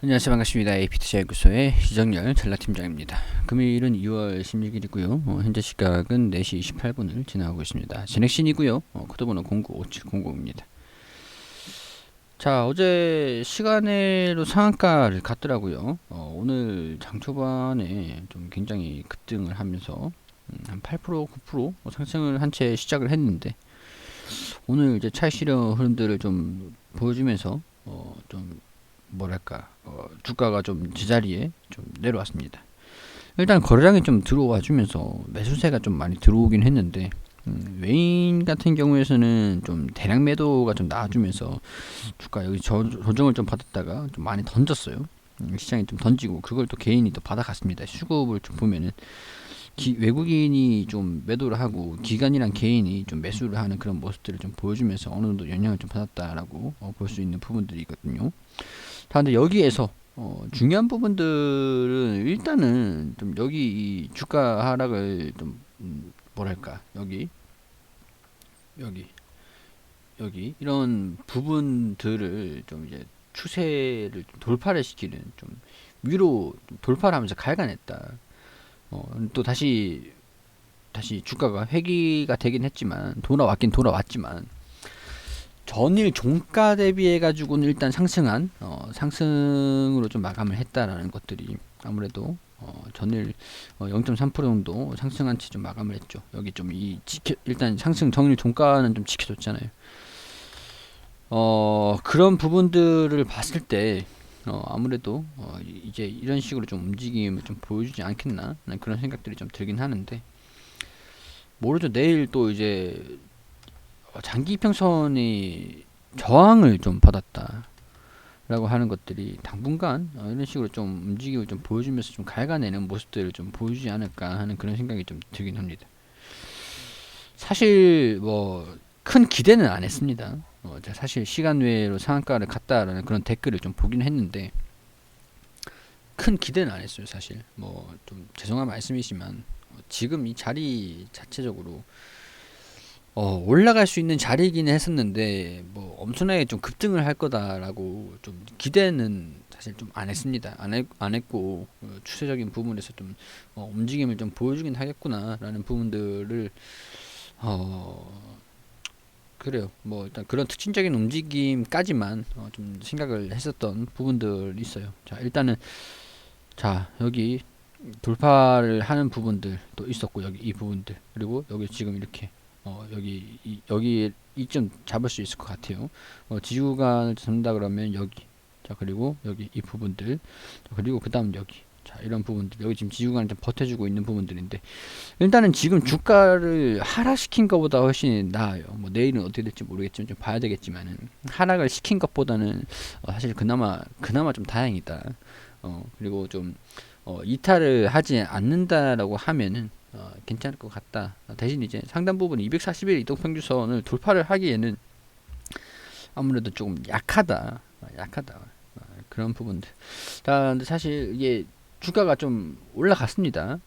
안녕하세요. 반갑습니다. AP투자연구소의 이정열 전략팀장입니다. 금요일은 2월 16일이고요. 현재 시각은 4시 28분을 지나고 있습니다. 진행신이고요. 코드번호 095700입니다. 자, 어제 시간외로 상한가를 갔더라고요. 오늘 장 초반에 좀 굉장히 급등을 하면서 한 8%, 9% 상승을 한 채 시작을 했는데 오늘 이제 차익실현 흐름들을 좀 보여주면서 좀 뭐랄까 주가가 좀 제자리에 좀 내려왔습니다. 일단 거래량이 좀 들어와 주면서 매수세가 좀 많이 들어오긴 했는데 외인 같은 경우에서는 좀 대량 매도가 좀 나와주면서 주가 여기 조정을 좀 받았다가 좀 많이 던졌어요. 시장이 좀 던지고 그걸 또 개인이 또 받아갔습니다. 수급을 좀 보면은 외국인이 좀 매도를 하고 기관이랑 개인이 좀 매수를 하는 그런 모습들을 좀 보여주면서 어느 정도 영향을 좀 받았다라고 볼 수 있는 부분들이 있거든요. 근데 여기에서 중요한 부분들은 일단은 좀 여기 이 주가 하락을 좀 뭐랄까 여기 여기 이런 부분들을 좀 이제 추세를 좀 돌파를 시키는 좀 위로 좀 돌파를 하면서 갈가냈다. 또 다시 주가가 회귀가 되긴 했지만 돌아왔긴 돌아왔지만 전일 종가 대비해 가지고는 일단 상승한 상승으로 좀 마감을 했다라는 것들이 아무래도 전일 0.3% 정도 상승한 채 좀 마감을 했죠. 여기 좀 이 일단 상승 전일 종가는 좀 지켜줬잖아요. 그런 부분들을 봤을 때 아무래도 이제 이런 식으로 좀 움직임을 좀 보여주지 않겠나 그런 생각들이 좀 들긴 하는데 모르죠. 내일 또 이제 장기 이평선이 저항을 좀 받았다라고 하는 것들이 당분간 이런 식으로 좀 움직임을 좀 보여주면서 좀 갉아내는 모습들을 좀 보여주지 않을까 하는 그런 생각이 좀 들긴 합니다. 사실 뭐 큰 기대는 안 했습니다. 사실 시간 외로 상한가를 갔다라는 그런 댓글을 좀 보긴 했는데 큰 기대는 안 했어요. 사실 뭐 좀 죄송한 말씀이지만 지금 이 자리 자체적으로 올라갈 수 있는 자리이긴 했었는데 뭐 엄청나게 좀 급등을 할 거다라고 좀 기대는 사실 좀 안 했습니다. 안 했고 추세적인 부분에서 좀 움직임을 좀 보여주긴 하겠구나라는 부분들을 어 그래요. 뭐 일단 그런 특징적인 움직임까지만 좀 생각을 했었던 부분들이 있어요. 자, 일단은 자 여기 돌파를 하는 부분들도 있었고 여기 이 부분들 그리고 여기 지금 이렇게 여기 이점 잡을 수 있을 것 같아요. 지구간을 잡는다 그러면 여기 자 그리고 여기 이 부분들 자, 그리고 그 다음 여기 자 이런 부분들 여기 지금 지구간을 좀 버텨주고 있는 부분들인데 일단은 지금 주가를 하락시킨 것보다 훨씬 나아요. 뭐 내일은 어떻게 될지 모르겠지만 좀 봐야 되겠지만은 하락을 시킨 것보다는 사실 그나마 좀 다행이다. 그리고 좀 이탈을 하지 않는다라고 하면은 괜찮을 것 같다. 대신 이제 상당 부분 241 이동평균선을 돌파를 하기에는 아무래도 조금 약하다. 그런 부분들. 근데 사실 이게 주가가 좀 올라갔습니다.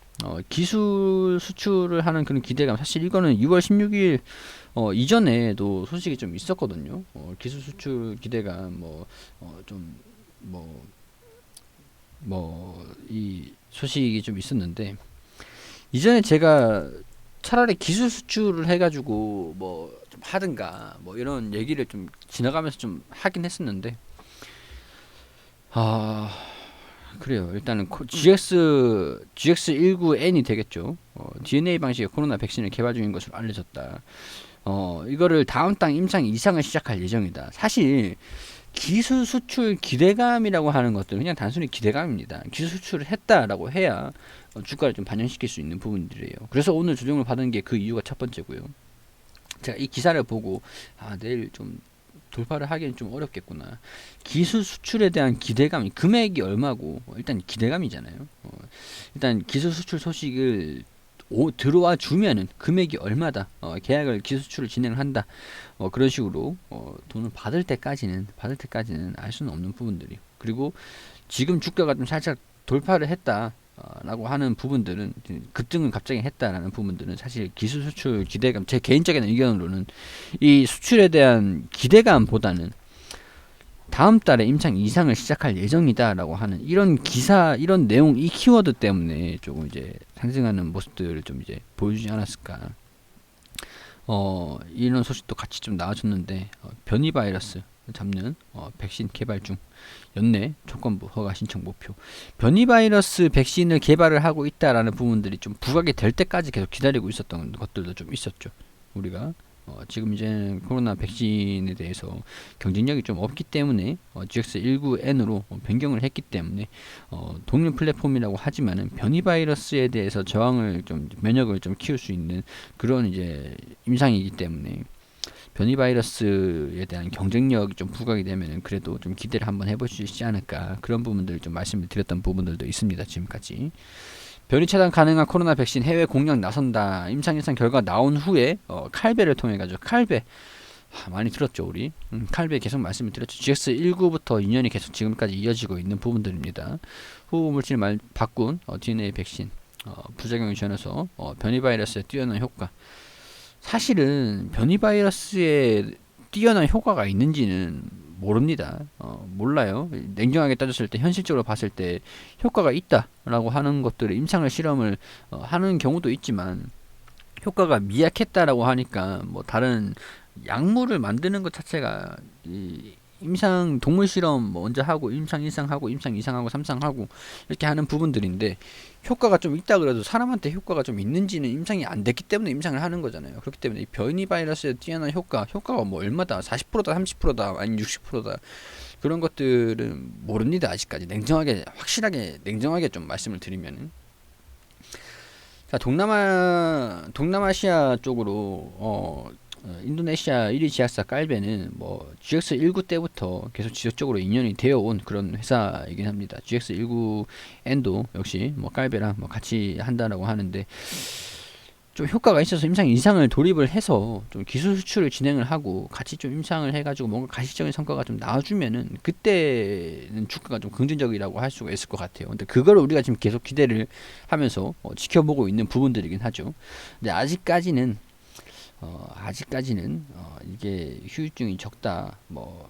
기술 수출을 하는 그런 기대감. 사실 이거는 2월 16일 이전에도 소식이 좀 있었거든요. 기술 수출 기대감 이 소식이 좀 있었는데 이전에 제가 차라리 기술 수출을 해가지고 뭐 좀 하든가 뭐 이런 얘기를 좀 지나가면서 좀 하긴 했었는데 아 그래요. 일단은 GX19N이 되겠죠. DNA 방식의 코로나 백신을 개발 중인 것으로 알려졌다. 이거를 다음 달 임상 이상을 시작할 예정이다. 사실 기술 수출 기대감이라고 하는 것들은 그냥 단순히 기대감입니다. 기술 수출을 했다라고 해야 주가를 좀 반영시킬 수 있는 부분들이에요. 그래서 오늘 조정을 받은 게 그 이유가 첫 번째고요. 제가 이 기사를 보고 내일 좀 돌파를 하기엔 좀 어렵겠구나. 기술 수출에 대한 기대감이 금액이 얼마고 일단 기대감이잖아요. 일단 기술 수출 소식을 들어와 주면은 금액이 얼마다 계약을 기술 수출을 진행을 한다 그런 식으로 돈을 받을 때까지는 알 수는 없는 부분들이 그리고 지금 주가가 좀 살짝 돌파를 했다 라고 하는 부분들은 급등을 갑자기 했다라는 부분들은 사실 기술 수출 기대감 제 개인적인 의견으로는 이 수출에 대한 기대감보다는 다음 달에 임상 이상을 시작할 예정이다라고 하는 이런 기사, 이런 내용, 이 키워드 때문에 조금 이제 상승하는 모습들을 좀 이제 보여주지 않았을까. 이런 소식도 같이 좀 나와줬는데, 변이 바이러스 잡는 백신 개발 중, 연내 조건부 허가 신청 목표. 변이 바이러스 백신을 개발을 하고 있다라는 부분들이 좀 부각이 될 때까지 계속 기다리고 있었던 것들도 좀 있었죠. 우리가 지금 이제 코로나 백신에 대해서 경쟁력이 좀 없기 때문에 GX19N으로 변경을 했기 때문에 동일 플랫폼이라고 하지만은 변이 바이러스에 대해서 저항을 좀, 면역을 좀 키울 수 있는 그런 이제 임상이기 때문에 변이 바이러스에 대한 경쟁력이 좀 부각이 되면은 그래도 좀 기대를 한번 해볼 수 있지 않을까, 그런 부분들을 좀 말씀을 드렸던 부분들도 있습니다. 지금까지 변이 차단 가능한 코로나 백신 해외 공략 나선다. 임상 결과 나온 후에 칼베를 통해 가지고, 칼베 많이 들었죠 우리. 칼베 계속 말씀을 드렸죠. GX19부터 2년이 계속 지금까지 이어지고 있는 부분들입니다. 후 물질 바꾼 DNA 백신 부작용이 전해서 변이 바이러스에 뛰어난 효과. 사실은 변이 바이러스에 뛰어난 효과가 있는지는 모릅니다. 몰라요. 냉정하게 따졌을 때, 현실적으로 봤을 때 효과가 있다라고 하는 것들을 임상을 실험을 하는 경우도 있지만, 효과가 미약했다라고 하니까 뭐 다른 약물을 만드는 것 자체가 임상 동물 실험 먼저 하고 임상 1상하고 임상 2상하고 3상하고 이렇게 하는 부분들인데, 효과가 좀 있다 그래도 사람한테 효과가 좀 있는지는 임상이 안 됐기 때문에 임상을 하는 거잖아요. 그렇기 때문에 이 변이 바이러스에 뛰어난 효과가 뭐 얼마다, 40%다 30%다 아니면 60%다, 그런 것들은 모릅니다. 아직까지 냉정하게, 확실하게 냉정하게 좀 말씀을 드리면은. 자, 동남아시아 쪽으로 인도네시아 1위 제약사 깔베는 뭐 GX19 때부터 계속 지속적으로 인연이 되어 온 그런 회사이긴 합니다. GX19N도 역시 뭐 깔베랑 뭐 같이 한다라고 하는데, 좀 효과가 있어서 임상 이상을 돌입을 해서 좀 기술 수출을 진행을 하고 같이 좀 임상을 해가지고 뭔가 가시적인 성과가 좀 나와주면은 그때는 주가가 좀 긍정적이라고 할 수가 있을 것 같아요. 근데 그걸 우리가 지금 계속 기대를 하면서 지켜보고 있는 부분들이긴 하죠. 근데 아직까지는 이게 후유증이 적다, 뭐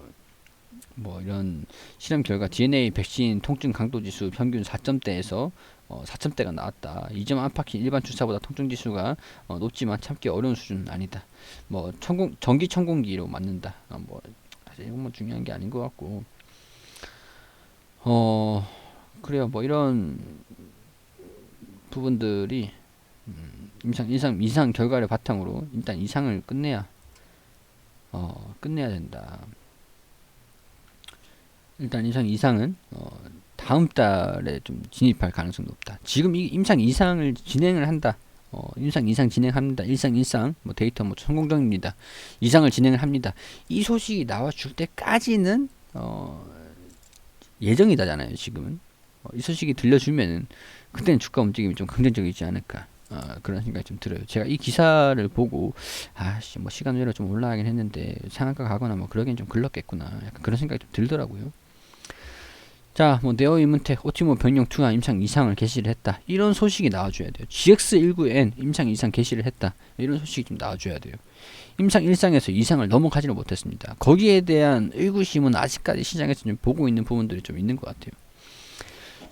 이런 실험 결과 DNA 백신 통증 강도 지수 평균 4점대에서 4점대가 나왔다. 2점 안팎인 일반 주사보다 통증 지수가 높지만 참기 어려운 수준은 아니다. 뭐 전기 천공기로 맞는다. 뭐 사실 이건 뭐 중요한 게 아닌 것 같고, 그래요. 뭐 이런 부분들이 이상 결과를 바탕으로 일단 이상을 끝내야 된다. 일단 이상은 다음 달에 좀 진입할 가능성이 높다. 지금 이 임상 이상을 진행을 한다. 임상 이상 진행합니다. 일상 뭐 데이터 뭐 성공적입니다. 이상을 진행을 합니다. 이 소식이 나와줄 때까지는 예정이다잖아요. 지금은 이 소식이 들려주면은 그때는 주가 움직임이 좀 긍정적이지 않을까. 그런 생각이 좀 들어요. 제가 이 기사를 보고 뭐 시간 외로 좀 올라가긴 했는데 상한가 가거나 뭐 그러기엔 좀 글렀겠구나, 약간 그런 생각이 좀 들더라고요. 자, 뭐 네오 이문텍 오티모 변경 투하 임상 이상을 개시를 했다. 이런 소식이 나와줘야 돼요. GX19N 임상 이상 개시를 했다. 이런 소식이 좀 나와줘야 돼요. 임상 1상에서 이상을 넘어가지는 못했습니다. 거기에 대한 의구심은 아직까지 시장에서 좀 보고 있는 부분들이 좀 있는 것 같아요.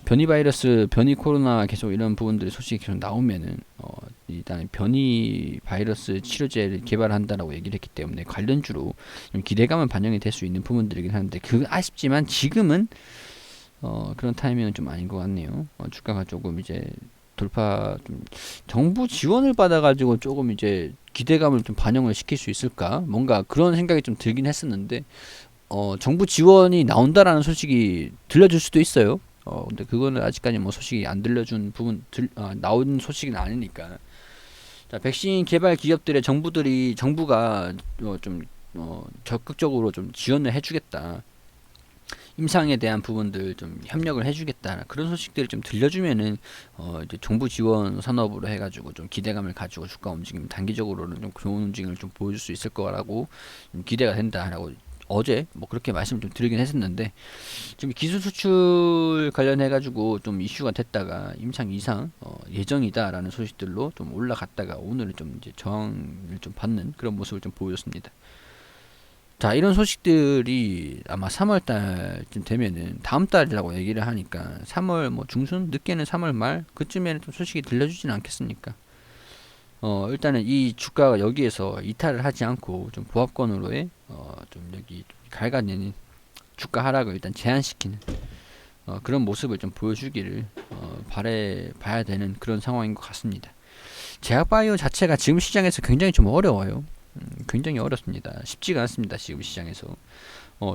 변이 바이러스, 변이 코로나 계속 이런 부분들의 소식이 계속 나오면은 일단 변이 바이러스 치료제를 개발한다라고 얘기를 했기 때문에 관련주로 좀 기대감은 반영이 될 수 있는 부분들이긴 하는데, 아쉽지만 지금은 그런 타이밍은 좀 아닌 것 같네요. 주가가 조금 이제 좀 정부 지원을 받아가지고 조금 이제 기대감을 좀 반영을 시킬 수 있을까? 뭔가 그런 생각이 좀 들긴 했었는데, 정부 지원이 나온다라는 소식이 들려줄 수도 있어요. 근데 그거는 아직까지 뭐 소식이 안 들려준 나온 소식은 아니니까. 자, 백신 개발 기업들의 정부가 좀 적극적으로 좀 지원을 해주겠다. 임상에 대한 부분들 좀 협력을 해주겠다, 그런 소식들을 좀 들려주면은 이제 정부 지원 산업으로 해가지고 좀 기대감을 가지고 주가 움직임 단기적으로는 좀 좋은 움직임을 좀 보여줄 수 있을 거라고 좀 기대가 된다라고 어제 뭐 그렇게 말씀 좀 드리긴 했었는데, 지금 기술 수출 관련해가지고 좀 이슈가 됐다가 임상 이상 예정이다라는 소식들로 좀 올라갔다가 오늘은 좀 이제 저항을 좀 받는 그런 모습을 좀 보여줬습니다. 자, 이런 소식들이 아마 3월 달쯤 되면은 다음 달이라고 얘기를 하니까 3월 뭐 중순, 늦게는 3월 말 그쯤에는 좀 소식이 들려주지는 않겠습니까? 일단은 이 주가가 여기에서 이탈을 하지 않고 좀 보합권으로의 좀 여기 갈가내는 주가 하락을 일단 제한시키는 그런 모습을 좀 보여주기를 바래 봐야 되는 그런 상황인 것 같습니다. 제약바이오 자체가 지금 시장에서 굉장히 좀 어려워요. 굉장히 어렵습니다. 쉽지가 않습니다. 지금 시장에서.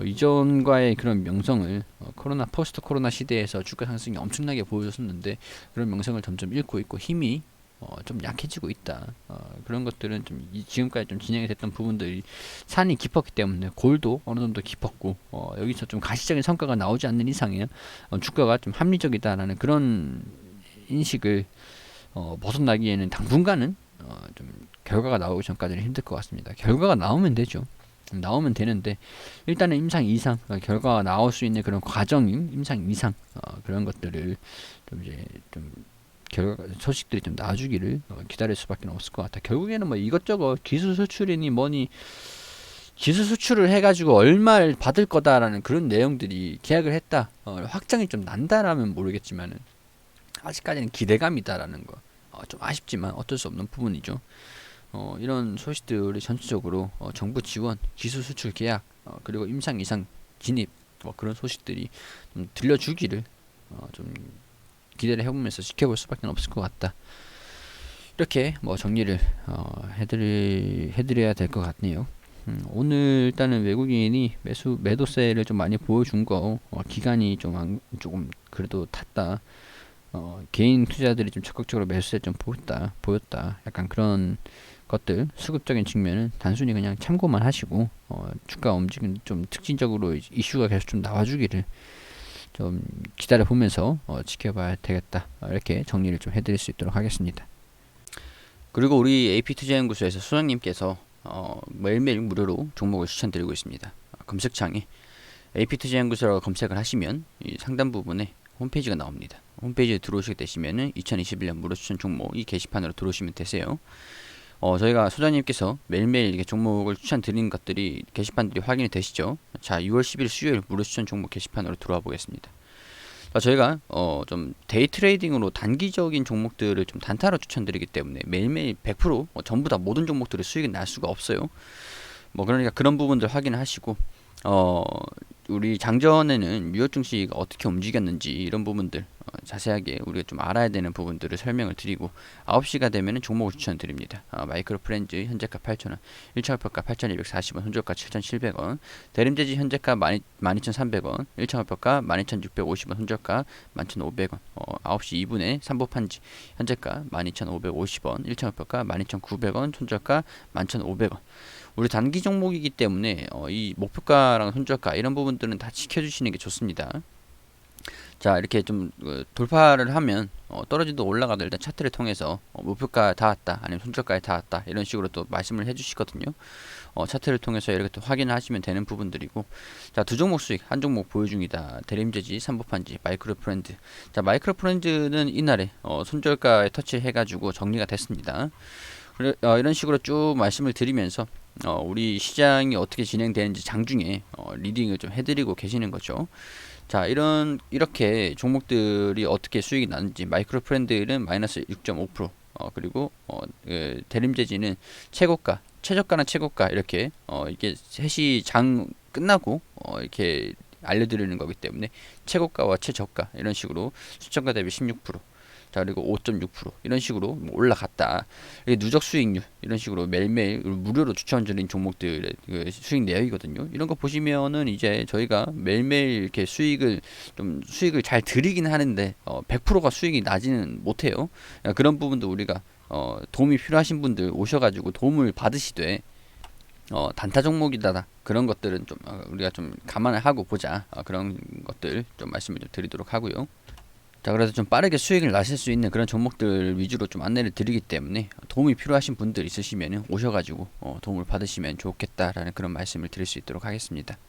이전과의 그런 명성을 코로나 포스트 코로나 시대에서 주가 상승이 엄청나게 보여줬었는데 그런 명성을 점점 잃고 있고 힘이 좀 약해지고 있다. 그런 것들은 좀 지금까지 좀 진행이 됐던 부분들이 산이 깊었기 때문에 골도 어느 정도 깊었고 여기서 좀 가시적인 성과가 나오지 않는 이상은 주가가 좀 합리적이다라는 그런 인식을 벗어나기에는 당분간은 좀 결과가 나오기 전까지는 힘들 것 같습니다. 결과가 나오면 되죠. 나오면 되는데 일단은 임상 이상 결과가 나올 수 있는 그런 과정인 임상 이상 그런 것들을 좀 이제 좀 결과 소식들이 좀 나와주기를 기다릴 수밖에 없을 것 같아. 결국에는 뭐 이것저것 기술 수출이니 뭐니 기술 수출을 해가지고 얼마를 받을 거다라는 그런 내용들이 계약을 했다 확정이 좀 난다라면 모르겠지만은 아직까지는 기대감이다라는 거 좀 아쉽지만 어쩔 수 없는 부분이죠. 이런 소식들이 전체적으로 정부 지원, 기술 수출 계약, 그리고 임상 이상 진입 뭐 그런 소식들이 좀 들려주기를 좀 기대를 해보면서 지켜볼 수밖에 없을 것 같다. 이렇게 뭐 정리를 해드려야 될 것 같네요. 오늘 일단은 외국인이 매도세를 좀 많이 보여준 거 기간이 조금 그래도 탔다. 개인 투자들이 좀 적극적으로 매수세 좀 보였다. 약간 그런 것들 수급적인 측면은 단순히 그냥 참고만 하시고 주가 움직임 좀 특징적으로 이슈가 계속 좀 나와주기를 좀 기다려 보면서 지켜봐야 되겠다. 이렇게 정리를 좀 해드릴 수 있도록 하겠습니다. 그리고 우리 AP투자연구소에서 소장님께서 매일매일 무료로 종목을 추천드리고 있습니다. 검색창에 AP투자연구소라고 검색을 하시면 이 상단 부분에 홈페이지가 나옵니다. 홈페이지에 들어오시게 되시면은 2021년 무료 추천 종목 이 게시판으로 들어오시면 되세요. 저희가 소장님께서 매일매일 이렇게 종목을 추천드리는 것들이 게시판들이 확인이 되시죠? 자, 6월 10일 수요일 무료 추천 종목 게시판으로 들어와 보겠습니다. 저희가 좀 데이 트레이딩으로 단기적인 종목들을 좀 단타로 추천드리기 때문에 매일매일 100% 전부 다 모든 종목들의 수익이 날 수가 없어요. 뭐 그러니까 그런 부분들 확인하시고 우리 장전에는 유효 증시가 어떻게 움직였는지 이런 부분들 자세하게 우리가 좀 알아야 되는 부분들을 설명을 드리고 9시가 되면은 종목을 추천드립니다. 마이크로 프렌즈 현재가 8,000원, 1차 목표가 8,240원, 손절가 7,700원, 대림재지 현재가 12,300원, 1차 목표가 12,650원, 손절가 11,500원, 9시 2분에 삼보판지 현재가 12,550원, 1차 목표가 12,900원, 손절가 11,500원. 우리 단기 종목이기 때문에 이 목표가랑 손절가 이런 부분들은 다 지켜주시는 게 좋습니다. 자, 이렇게 좀 돌파를 하면 떨어지도 올라가도 일단 차트를 통해서 목표가 닿았다 아니면 손절가에 닿았다 이런 식으로 또 말씀을 해주시거든요. 차트를 통해서 이렇게 또 확인을 하시면 되는 부분들이고, 자, 두 종목 수익 한 종목 보유 중이다. 대림재지, 삼보판지, 마이크로 프렌즈. 자, 마이크로 프렌즈는 이날에 손절가에 터치를 해가지고 정리가 됐습니다. 이런 식으로 쭉 말씀을 드리면서 우리 시장이 어떻게 진행되는지 장중에 리딩을 좀 해드리고 계시는 거죠. 자, 이렇게 종목들이 어떻게 수익이 나는지, 마이크로 프렌드는 마이너스 6.5%, 그리고 대림재지는 최저가나 최고가 이렇게 이게 셋이 장 끝나고 이렇게 알려드리는 거기 때문에 최고가와 최저가 이런 식으로 수천가 대비 16%. 자, 그리고 5.6% 이런 식으로 올라갔다. 누적 수익률 이런 식으로 매일매일 무료로 추천드린 종목들의 그 수익 내역이거든요. 이런 거 보시면은 이제 저희가 매일매일 이렇게 수익을 잘 드리긴 하는데 100%가 수익이 나지는 못해요. 그런 부분도 우리가 도움이 필요하신 분들 오셔가지고 도움을 받으시되 단타 종목이다 그런 것들은 좀 우리가 좀 감안을 하고 보자. 그런 것들 좀 말씀을 좀 드리도록 하고요. 자, 그래서 좀 빠르게 수익을 나실 수 있는 그런 종목들 위주로 좀 안내를 드리기 때문에 도움이 필요하신 분들 있으시면 오셔가지고 도움을 받으시면 좋겠다라는 그런 말씀을 드릴 수 있도록 하겠습니다.